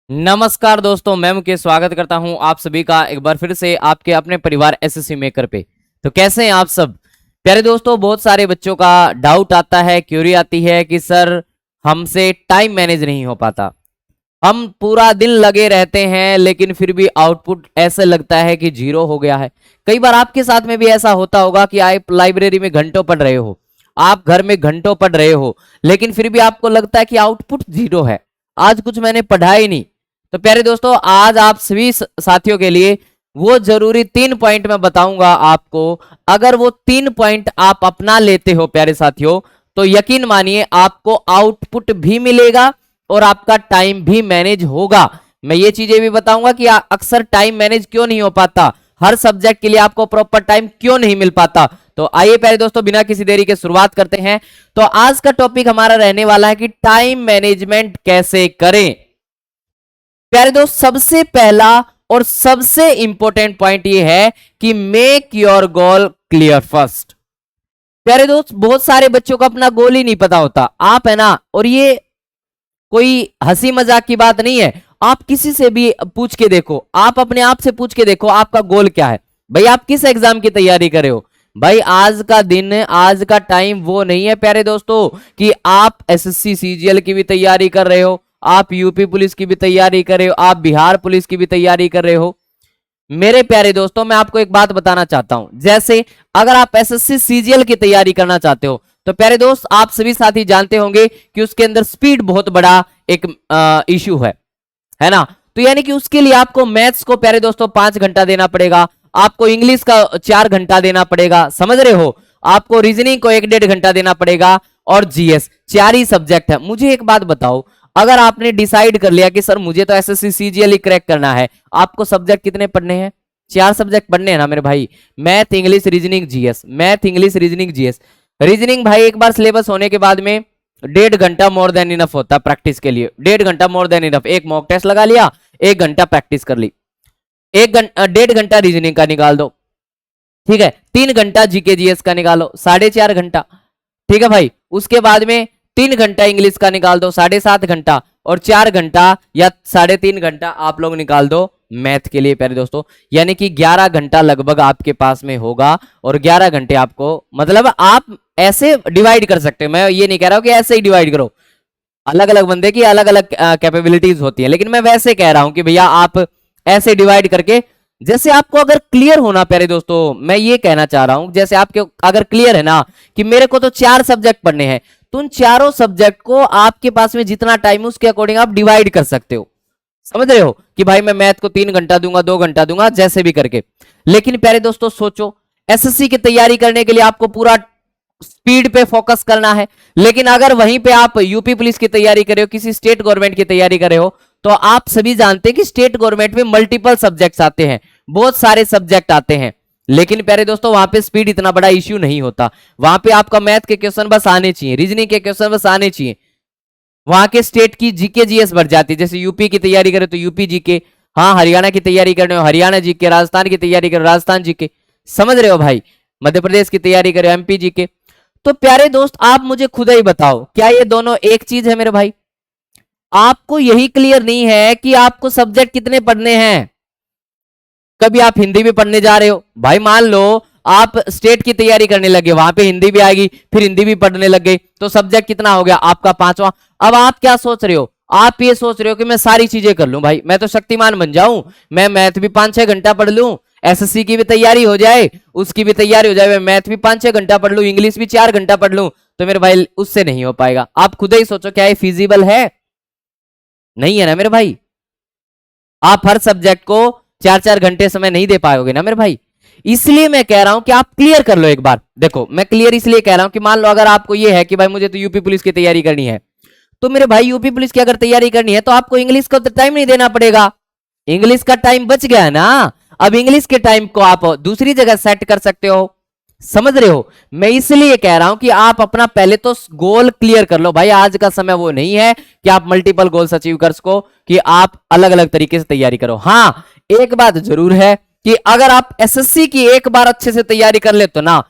नमस्कार दोस्तों, मैं मुकेश स्वागत करता हूं आप सभी का एक बार फिर से आपके अपने परिवार एसएससी मेकर पे। तो कैसे हैं आप सब प्यारे दोस्तों। बहुत सारे बच्चों का डाउट आता है, क्यूरी आती है कि सर हमसे टाइम मैनेज नहीं हो पाता, हम पूरा दिन लगे रहते हैं लेकिन फिर भी आउटपुट ऐसे लगता है कि जीरो हो गया है। कई बार आपके साथ में भी ऐसा होता होगा कि आप लाइब्रेरी में घंटों पढ़ रहे हो, आप घर में घंटों पढ़ रहे हो, लेकिन फिर भी आपको लगता है कि आउटपुट जीरो है, आज कुछ मैंने पढ़ा ही नहीं। तो प्यारे दोस्तों, आज आप सभी साथियों के लिए वो जरूरी 3 पॉइंट मैं बताऊंगा आपको। अगर वो 3 पॉइंट आप अपना लेते हो प्यारे साथियों, तो यकीन मानिए आपको आउटपुट भी मिलेगा और आपका टाइम भी मैनेज होगा। मैं ये चीजें भी बताऊंगा कि अक्सर टाइम मैनेज क्यों नहीं हो पाता, हर सब्जेक्ट के लिए आपको प्रॉपर टाइम क्यों नहीं मिल पाता। तो आइए प्यारे दोस्तों, बिना किसी देरी के शुरुआत करते हैं। तो आज का टॉपिक हमारा रहने वाला है कि टाइम मैनेजमेंट कैसे करें। प्यारे दोस्त, सबसे पहला और सबसे इंपॉर्टेंट पॉइंट ये है कि make your goal clear first. प्यारे दोस्त, बहुत सारे बच्चों को अपना गोल ही नहीं पता होता, आप है ना, और ये कोई हंसी मजाक की बात नहीं है। आप किसी से भी पूछ के देखो, आप अपने आप से पूछ के देखो आपका गोल क्या है। भाई आप किस एग्जाम की तैयारी कर रहे हो? भाई आज का दिन, आज का टाइम वो नहीं है प्यारे दोस्तों कि आप एसएससी सीजीएल की भी तैयारी कर रहे हो, आप यूपी पुलिस की भी तैयारी कर रहे हो, आप बिहार पुलिस की भी तैयारी कर रहे हो। मेरे प्यारे दोस्तों, मैं आपको एक बात बताना चाहता हूं। जैसे अगर आप एसएससी सीजीएल की तैयारी करना चाहते हो, तो प्यारे दोस्त आप सभी साथी जानते होंगे कि उसके अंदर स्पीड बहुत बड़ा एक इशू है ना। तो यानी कि उसके लिए आपको मैथ्स को प्यारे दोस्तों 5 घंटा देना पड़ेगा, आपको इंग्लिश का 4 घंटा देना पड़ेगा, समझ रहे हो, आपको रीजनिंग को 1-1.5 घंटा देना पड़ेगा, और जीएस 4 ही सब्जेक्ट है। मुझे एक बात बताओ, अगर आपने डिसाइड कर लिया कि सर मुझे तो एसएससी सीजीएल ही क्रैक करना है, आपको सब्जेक्ट कितने पढ़ने हैं? 4 सब्जेक्ट पढ़ने हैं ना मेरे भाई, math English reasoning GS, math English reasoning GS. Reasoning भाई एक बार सिलेबस होने के बाद में 1.5 घंटा मोर देन इनफ होता है प्रैक्टिस के लिए, 1.5 घंटा मोर देन इनफ। एक मॉक टेस्ट लगा लिया, 1 घंटा प्रैक्टिस कर ली, 1.5 घंटा रीजनिंग का निकाल दो, ठीक है। 3 घंटा जीके जीएस का निकालो, 4.5 घंटा, ठीक है भाई। उसके बाद में 3 घंटा इंग्लिश का निकाल दो, 7.5 घंटा, और 4 घंटा या 3.5 घंटा आप लोग निकाल दो मैथ के लिए प्यारे दोस्तों। यानी कि 11 घंटा लगभग आपके पास में होगा, और 11 घंटे आपको, मतलब आप ऐसे डिवाइड कर सकते हो। मैं ये नहीं कह रहा हूं कि ऐसे ही डिवाइड करो, अलग अलग बंदे की अलग अलग कैपेबिलिटीज होती है, लेकिन मैं वैसे कह रहा हूं कि भैया आप ऐसे डिवाइड करके, जैसे आपको अगर क्लियर होना प्यारे दोस्तों, मैं ये कहना चाह रहा हूं, जैसे आपके अगर क्लियर है ना कि मेरे को तो 4 सब्जेक्ट पढ़ने हैं, तो उन चारों सब्जेक्ट को आपके पास में जितना टाइम है उसके अकॉर्डिंग आप डिवाइड कर सकते हो। समझ रहे हो कि भाई मैं मैथ को 3 घंटा दूंगा, 2 घंटा दूंगा, जैसे भी करके। लेकिन प्यारे दोस्तों सोचो, एसएससी की तैयारी करने के लिए आपको पूरा स्पीड पे फोकस करना है, लेकिन अगर वहीं पे आप यूपी पुलिस की तैयारी कर रहे हो, किसी स्टेट गवर्नमेंट की तैयारी कर रहे हो, तो आप सभी जानते हैं कि स्टेट गवर्नमेंट में मल्टीपल सब्जेक्ट्स आते हैं, बहुत सारे सब्जेक्ट आते हैं। लेकिन प्यारे दोस्तों वहां पे स्पीड इतना बड़ा इश्यू नहीं होता, वहां पे आपका मैथ के क्वेश्चन बस आने चाहिए, रीजनिंग के क्वेश्चन बस आने चाहिए। वहां के स्टेट की जीके जीएस बढ़ जाती है, जैसे यूपी की तैयारी करे तो यूपी जीके, हाँ हरियाणा की तैयारी करने हो हरियाणा जीके, राजस्थान की तैयारी करो राजस्थान जीके, समझ रहे हो भाई, मध्य प्रदेश की तैयारी करे एमपी जीके। तो प्यारे दोस्त आप मुझे खुद ही बताओ, क्या ये दोनों एक चीज है मेरे भाई? आपको यही क्लियर नहीं है कि आपको सब्जेक्ट कितने पढ़ने हैं। कभी आप हिंदी भी पढ़ने जा रहे हो, भाई मान लो आप स्टेट की तैयारी करने लगे, वहां पे हिंदी भी आएगी, फिर हिंदी भी पढ़ने लग गए, तो सब्जेक्ट कितना हो गया आपका? 5वां। अब आप क्या सोच रहे हो? आप ये सोच रहे हो कि मैं सारी चीजें कर लूं, भाई मैं तो शक्तिमान बन जाऊं, मैं मैथ भी 5-6 घंटा पढ़ लूं, एसएससी की भी तैयारी हो जाए, उसकी भी तैयारी हो जाए, मैं मैथ भी 5-6 घंटा पढ़ लूं, इंग्लिश भी 4 घंटा पढ़ लूं, तो मेरे भाई उससे नहीं हो पाएगा। आप खुद ही सोचो, क्या ये फिजिबल है? नहीं है ना मेरे भाई। आप हर सब्जेक्ट को 4-4 घंटे समय नहीं दे पाओगे ना मेरे भाई। इसलिए मैं कह रहा हूं कि आप क्लियर कर लो एक बार। देखो मैं क्लियर इसलिए कह रहा हूं कि मान लो अगर आपको ये है कि भाई मुझे तो यूपी पुलिस की तैयारी करनी है, तो मेरे भाई यूपी पुलिस की अगर तैयारी करनी है तो आपको इंग्लिश का तो टाइम नहीं देना पड़ेगा, इंग्लिश का टाइम बच गया है ना। अब इंग्लिश के टाइम को आप दूसरी जगह सेट कर सकते हो, समझ रहे हो। मैं इसलिए कह रहा हूं कि आप अपना पहले तो गोल क्लियर कर लो भाई। आज का समय वो नहीं है कि आप मल्टीपल गोल्स अचीव कर सको, कि आप अलग अलग तरीके से तैयारी करो। हाँ एक बात जरूर है कि अगर आप एसएससी की एक बार अच्छे से तैयारी कर ले तो ना,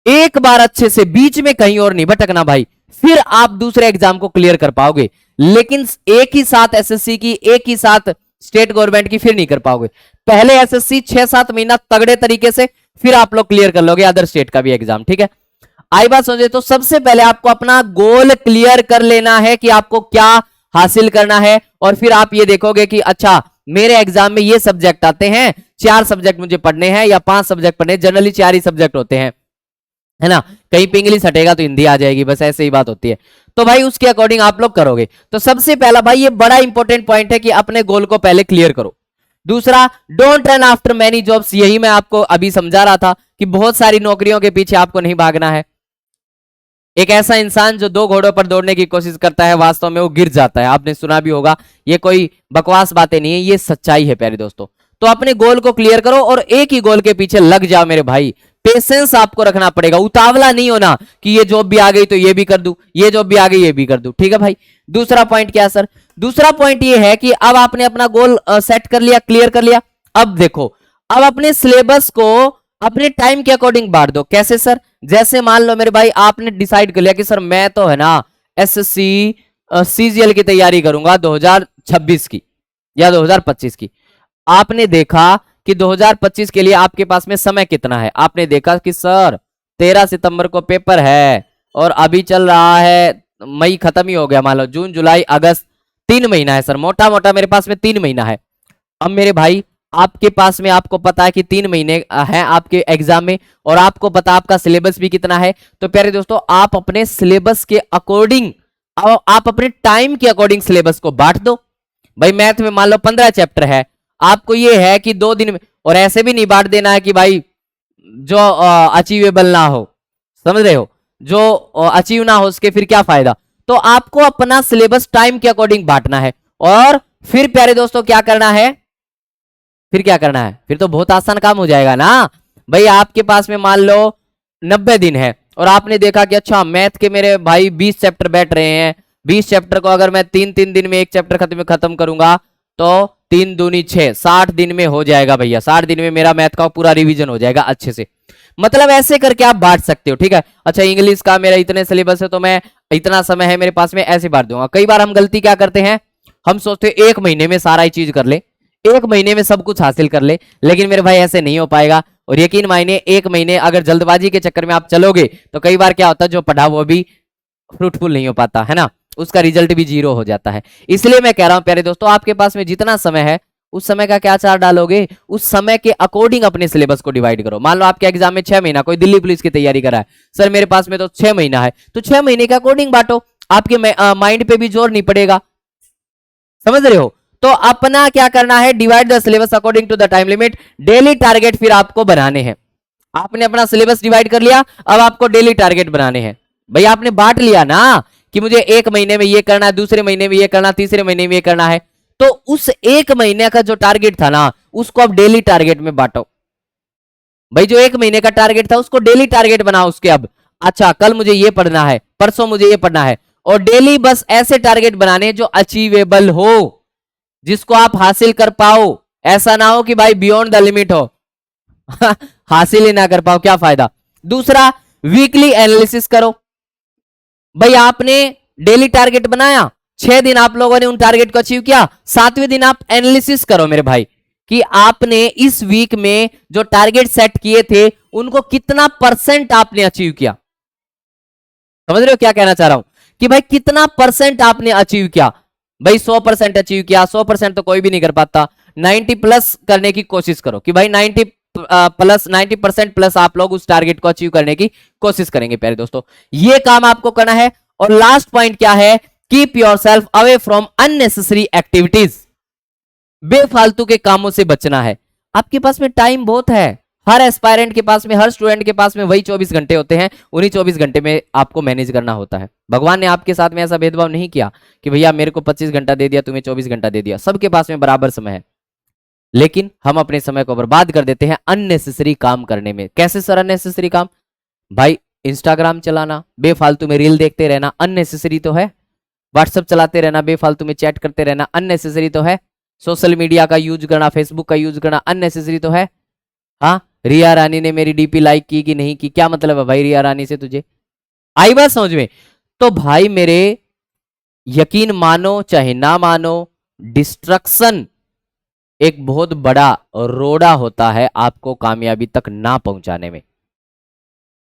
एक बार अच्छे से, बीच में कहीं और नहीं भटकना भाई, फिर आप दूसरे एग्जाम को क्लियर कर पाओगे। लेकिन एक ही साथ एसएससी की, एक ही साथ स्टेट गवर्नमेंट की फिर नहीं कर पाओगे। पहले एसएससी 6-7 महीना तगड़े तरीके से, फिर आप लोग क्लियर कर लोगे अदर स्टेट का भी एग्जाम, ठीक है। आई बात समझे? तो सबसे पहले आपको अपना गोल क्लियर कर लेना है कि आपको क्या हासिल करना है, और फिर आप ये देखोगे कि अच्छा मेरे एग्जाम में ये सब्जेक्ट आते हैं, 4 सब्जेक्ट मुझे पढ़ने हैं या 5 सब्जेक्ट पढ़ने, जनरली 4 ही सब्जेक्ट होते हैं, है ना। कहीं पे इंग्लिश हटेगा तो हिंदी आ जाएगी, बस ऐसे ही बात होती है। तो भाई उसके अकॉर्डिंग आप लोग करोगे। तो सबसे पहला भाई ये बड़ा इंपॉर्टेंट पॉइंट है कि अपने गोल को पहले क्लियर करो। दूसरा, don't run after many jobs. यही मैं आपको अभी समझा रहा था कि बहुत सारी नौकरियों के पीछे आपको नहीं भागना है। एक ऐसा इंसान जो 2 घोड़ों पर दौड़ने की कोशिश करता है, वास्तव में वो गिर जाता है। आपने सुना भी होगा, ये कोई बकवास बातें नहीं है, ये सच्चाई है प्यारे दोस्तों। तो अपने गोल को क्लियर करो और एक ही गोल के पीछे लग जाओ मेरे भाई। पेशेंस आपको रखना पड़ेगा, उतावला नहीं होना कि ये जॉब भी आ गई तो ये भी कर दूं, ये जॉब भी आ गई ये भी कर दूं, ठीक है भाई। दूसरा पॉइंट क्या है सर? दूसरा पॉइंट ये है कि अब आपने अपना गोल सेट कर लिया, क्लियर कर लिया। अब देखो, अब अपने सिलेबस को अपने टाइम के अकॉर्डिंग बांट दो। कैसे सर? जैसे मान लो मेरे भाई आपने डिसाइड कर लिया कि सर मैं तो है ना एसएससी सीजीएल की तैयारी करूंगा 2026 की या 2025 की। आपने देखा कि 2025 के लिए आपके पास में समय कितना है, आपने देखा कि सर 13 सितंबर को पेपर है और अभी चल रहा है, मई खत्म ही हो गया, मान लो जून जुलाई अगस्त 3 महीना है सर, मोटा मोटा मेरे पास में 3 महीना है। अब मेरे भाई आपके पास में, आपको पता है कि 3 महीने हैं आपके एग्जाम में, और आपको पता आपका सिलेबस भी कितना है। तो प्यारे दोस्तों, आप अपने सिलेबस के अकॉर्डिंग, आप अपने टाइम के अकॉर्डिंग सिलेबस को बांट दो। भाई मैथ में मान लो 15 चैप्टर है, आपको ये है कि 2 दिन में, और ऐसे भी नहीं बांट देना है कि भाई जो अचीवेबल ना हो, समझ रहे हो, जो अचीव ना हो उसके फिर क्या फायदा। तो आपको अपना सिलेबस टाइम के अकॉर्डिंग बांटना है, और फिर प्यारे दोस्तों क्या करना है, फिर क्या करना है, फिर तो बहुत आसान काम हो जाएगा ना। भाई आपके पास में मान लो 90 दिन है, और आपने देखा कि अच्छा मैथ के मेरे भाई 20 चैप्टर बैठ रहे हैं, 20 चैप्टर को अगर मैं 3-3 दिन में एक चैप्टर खत्म करूंगा तो 3 दूनी 6, 60 दिन में हो जाएगा भैया। 60 दिन में मेरा मैथ का पूरा रिवीजन हो जाएगा अच्छे से। मतलब ऐसे करके आप बांट सकते हो, ठीक है। अच्छा इंग्लिश का मेरा इतने सिलेबस है तो मैं इतना समय है मेरे पास में, ऐसे बांट दूंगा। कई बार हम गलती क्या करते हैं, हम सोचते हैं 1 महीने में सारा ही चीज कर ले, 1 महीने में सब कुछ हासिल कर ले, लेकिन मेरे भाई ऐसे नहीं हो पाएगा। और यकीन मानिए 1 महीने अगर जल्दबाजी के चक्कर में आप चलोगे तो कई बार क्या होता है, जो पढ़ा वो भी फ्रूटफुल नहीं हो पाता है ना, उसका रिजल्ट भी 0 हो जाता है। इसलिए मैं कह रहा हूं प्यारे दोस्तों, आपके पास में जितना समय है उस समय का क्या चार्ट डालोगे, उस समय के अकॉर्डिंग अपने सिलेबस को डिवाइड करो। मान लो आपके एग्जाम में 6 महीना, कोई दिल्ली पुलिस की तैयारी कर रहा है, सर मेरे पास में तो 6 महीना है, तो 6 महीने के अकॉर्डिंग बांटो, आपके माइंड पे भी जोर नहीं पड़ेगा, समझ रहे हो। तो अपना क्या करना है, divide the syllabus according to the time limit. Daily target फिर आपको बनाने हैं। आपने अपना सिलेबस डिवाइड कर लिया, अब आपको डेली टारगेट बनाने हैं। भाई आपने बांट लिया ना कि मुझे 1 महीने में ये करना है, दूसरे महीने में ये करना, तीसरे महीने में ये करना है, तो उस 1 महीने का जो टारगेट था ना उसको अब डेली टारगेट में बांटो। भाई जो 1 महीने का टारगेट था उसको डेली टारगेट बनाओ उसके। अब अच्छा कल मुझे ये पढ़ना है, परसों मुझे ये पढ़ना है, और डेली बस ऐसे टारगेट बनाने जो अचीवेबल हो, जिसको आप हासिल कर पाओ। ऐसा ना हो कि भाई बियॉन्ड द लिमिट हो हासिल ही ना कर पाओ, क्या फायदा। दूसरा, वीकली एनालिसिस करो। भाई आपने डेली टारगेट बनाया, 6 दिन आप लोगों ने उन टारगेट को अचीव किया, 7वें दिन आप एनालिसिस करो मेरे भाई कि आपने इस वीक में जो टारगेट सेट किए थे उनको कितना % आपने अचीव किया। समझ रहे हो क्या कहना चाह रहा हूं, कि भाई कितना % आपने अचीव किया। भाई 100% अचीव किया, 100% तो कोई भी नहीं कर पाता, 90+ करने की कोशिश करो कि भाई 90% प्लस आप लोग उस टारगेट को अचीव करने की कोशिश करेंगे प्यारे दोस्तों। ये काम आपको करना है। और लास्ट पॉइंट क्या है, keep yourself away from unnecessary activities. बेफालतू के कामों से बचना है। आपके पास में टाइम बहुत है, हर एस्पायरेंट के पास में, हर स्टूडेंट के पास में वही 24 घंटे होते हैं, उन्हीं 24 घंटे में आपको मैनेज करना होता है। भगवान ने आपके साथ में ऐसा भेदभाव नहीं किया कि भैया मेरे को 25 घंटा दे दिया, तुम्हें 24 घंटा दे दिया। सबके पास में बराबर समय है, लेकिन हम अपने समय को बर्बाद कर देते हैं अननेसेसरी काम करने में। कैसे सर अननेसेसरी काम? भाई इंस्टाग्राम चलाना, बेफालतू में रील देखते रहना, अननेसेसरी तो है। व्हाट्सएप चलाते रहना, बेफालतू में चैट करते रहना, अननेसेसरी तो है। सोशल मीडिया का यूज करना, फेसबुक का यूज करना, अननेसेसरी तो है। हाँ, रिया रानी ने मेरी डीपी लाइक की कि नहीं की, क्या मतलब है भाई रिया रानी से तुझे? आई बात समझ में? तो भाई मेरे यकीन मानो चाहे ना मानो, डिस्ट्रक्शन एक बहुत बड़ा रोड़ा होता है आपको कामयाबी तक ना पहुंचाने में।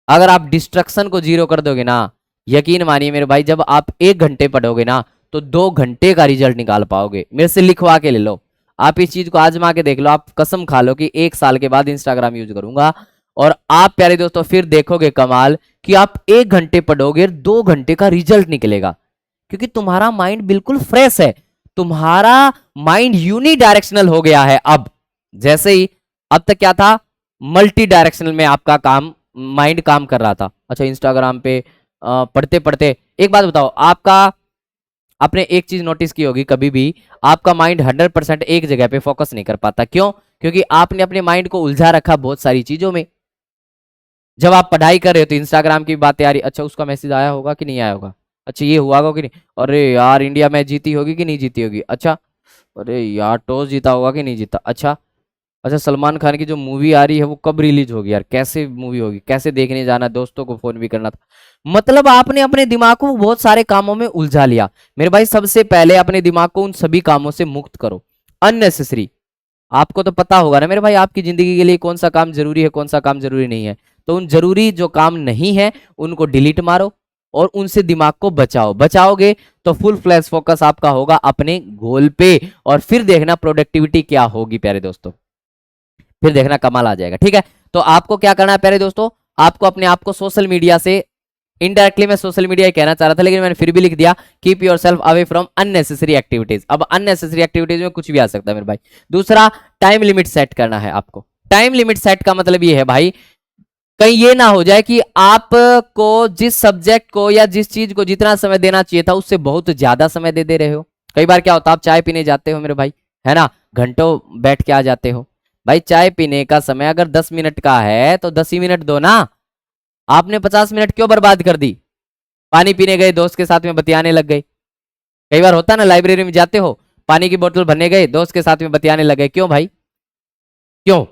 अगर आप डिस्ट्रक्शन को जीरो कर दोगे ना, यकीन मानिए मेरे भाई, जब आप 1 घंटे पढ़ोगे ना तो 2 घंटे का रिजल्ट निकाल पाओगे। मेरे से लिखवा के ले लो, आप इस चीज को आजमा के देख लो, आप कसम खा लो कि 1 साल के बाद इंस्टाग्राम यूज करूंगा और आप प्यारे दोस्तों फिर देखोगे कमाल कि आप 1 घंटे पढ़ोगे, 2 घंटे का रिजल्ट निकलेगा, क्योंकि तुम्हारा माइंड बिल्कुल फ्रेश है, तुम्हारा माइंड यूनी डायरेक्शनल हो गया है। अब जैसे ही अब तक क्या था, मल्टी डायरेक्शनल में आपका काम माइंड काम कर रहा था। अच्छा, इंस्टाग्राम पे पढ़ते पढ़ते एक बात बताओ, आपका आपने एक चीज नोटिस की होगी, कभी भी आपका माइंड 100% एक जगह पे फोकस नहीं कर पाता। क्यों? क्योंकि आपने अपने माइंड को उलझा रखा बहुत सारी चीजों में। जब आप पढ़ाई कर रहे हो तो इंस्टाग्राम की बातें आ रही, अच्छा उसका मैसेज आया होगा कि नहीं आया होगा, अच्छा ये हुआ होगा कि नहीं, अरे यार इंडिया मैच जीती होगी कि नहीं जीती होगी, अच्छा अरे यार टॉस जीता होगा कि नहीं जीता, अच्छा अच्छा सलमान खान की जो मूवी आ रही है वो कब रिलीज होगी यार, कैसे मूवी होगी, कैसे देखने जाना, दोस्तों को फोन भी करना था। मतलब आपने अपने दिमाग को बहुत सारे कामों में उलझा लिया। मेरे भाई सबसे पहले अपने दिमाग को उन सभी कामों से मुक्त करो, अननेसेसरी। आपको तो पता होगा ना मेरे भाई, आपकी जिंदगी के लिए कौन सा काम जरूरी है, कौन सा काम जरूरी नहीं है। तो उन जरूरी जो काम नहीं है उनको डिलीट मारो और उनसे दिमाग को बचाओ। बचाओगे तो फुल फ्लैश फोकस आपका होगा अपने गोल पे, और फिर देखना प्रोडक्टिविटी क्या होगी प्यारे दोस्तों, फिर देखना कमाल आ जाएगा। ठीक है, तो आपको क्या करना है प्यारे दोस्तों, आपको अपने आप को सोशल मीडिया से, इनडायरेक्टली मैं सोशल मीडिया कहना चाह रहा था लेकिन मैंने फिर भी लिख दिया, keep your self away from unnecessary activities. अब अननेसेसरी एक्टिविटीज में कुछ भी आ सकता है मेरे भाई। दूसरा, टाइम लिमिट सेट करना है आपको। टाइम लिमिट सेट का मतलब ये है भाई, कहीं ये ना हो जाए कि आपको जिस सब्जेक्ट को या जिस चीज को जितना समय देना चाहिए था उससे बहुत ज्यादा समय दे रहे हो। कई बार क्या होता है, आप चाय पीने जाते हो मेरे भाई, है ना, घंटों बैठ के आ जाते हो। भाई चाय पीने का समय अगर 10 मिनट का है तो 10 ही मिनट दो ना, आपने 50 मिनट क्यों बर्बाद कर दी। पानी पीने गए, दोस्त के साथ में बतियाने लग गए। कई बार होता ना, लाइब्रेरी में जाते हो, पानी की बोतल भरने गए, दोस्त के साथ में बतियाने लग गए, क्यों भाई, क्यों?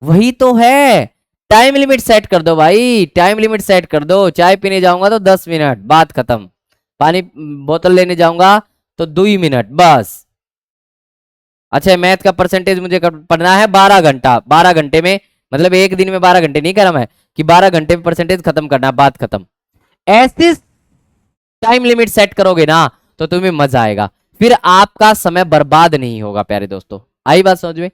वही तो है, टाइम लिमिट सेट कर दो भाई, टाइम लिमिट सेट कर दो। चाय पीने जाऊंगा तो 10 मिनट, बात खत्म। पानी बोतल लेने जाऊंगा तो 2 मिनट बस। अच्छा, मैथ का परसेंटेज मुझे पढ़ना है 12 घंटा, 12 घंटे में, मतलब एक दिन में 12 घंटे नहीं कह रहा मैं, कि 12 घंटे में परसेंटेज खत्म करना, बात खत्म। ऐसे टाइम लिमिट सेट करोगे ना तो तुम्हें मजा आएगा, फिर आपका समय बर्बाद नहीं होगा प्यारे दोस्तों। आई बात समझ में?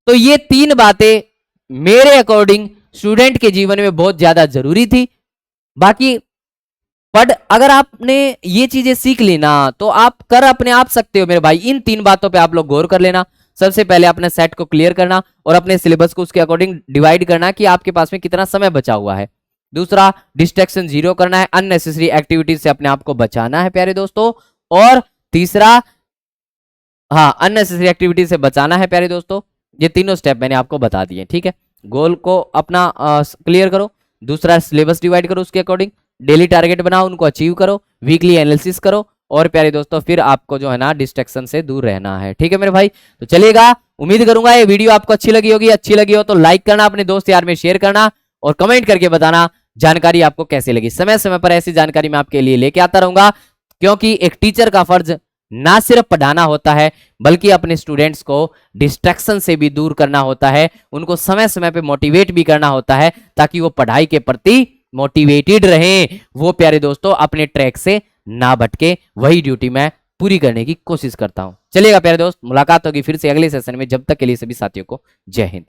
तो ये 3 बातें मेरे अकॉर्डिंग स्टूडेंट के जीवन में बहुत ज्यादा जरूरी थी। बाकी पढ़, अगर आपने ये चीजें सीख ली ना तो आप कर अपने आप सकते हो मेरे भाई। इन 3 बातों पे आप लोग गौर कर लेना। सबसे पहले अपने सेट को क्लियर करना और अपने सिलेबस को उसके अकॉर्डिंग डिवाइड करना कि आपके पास में कितना समय बचा हुआ है। दूसरा, डिस्ट्रैक्शन जीरो करना है, अननेसेसरी एक्टिविटीज से अपने आप को बचाना है प्यारे दोस्तों। और तीसरा, हाँ, अननेसेसरी एक्टिविटीज से बचाना है प्यारे दोस्तों। ये तीनों स्टेप मैंने आपको बता दिए, ठीक है। गोल को अपना क्लियर करो, दूसरा सिलेबस डिवाइड करो उसके अकॉर्डिंग, डेली टारगेट बनाओ, उनको अचीव करो, वीकली एनालिसिस करो, और प्यारे दोस्तों फिर आपको जो है ना डिस्ट्रैक्शन से दूर रहना है, ठीक है मेरे भाई। तो चलिएगा, उम्मीद करूंगा ये वीडियो आपको अच्छी लगी होगी। अच्छी लगी हो तो लाइक करना, अपने दोस्त यार में शेयर करना और कमेंट करके बताना जानकारी आपको कैसी लगी। समय समय पर ऐसी जानकारी मैं आपके लिए लेके आता रहूंगा, क्योंकि एक टीचर का फर्ज ना सिर्फ पढ़ाना होता है बल्कि अपने स्टूडेंट्स को डिस्ट्रैक्शन से भी दूर करना होता है, उनको समय समय पे मोटिवेट भी करना होता है ताकि वो पढ़ाई के प्रति मोटिवेटेड रहें, वो प्यारे दोस्तों अपने ट्रैक से ना भटके। वही ड्यूटी मैं पूरी करने की कोशिश करता हूं। चलिएगा प्यारे दोस्त, मुलाकात होगी फिर से अगले सेशन में। जब तक के लिए सभी साथियों को जय हिंद।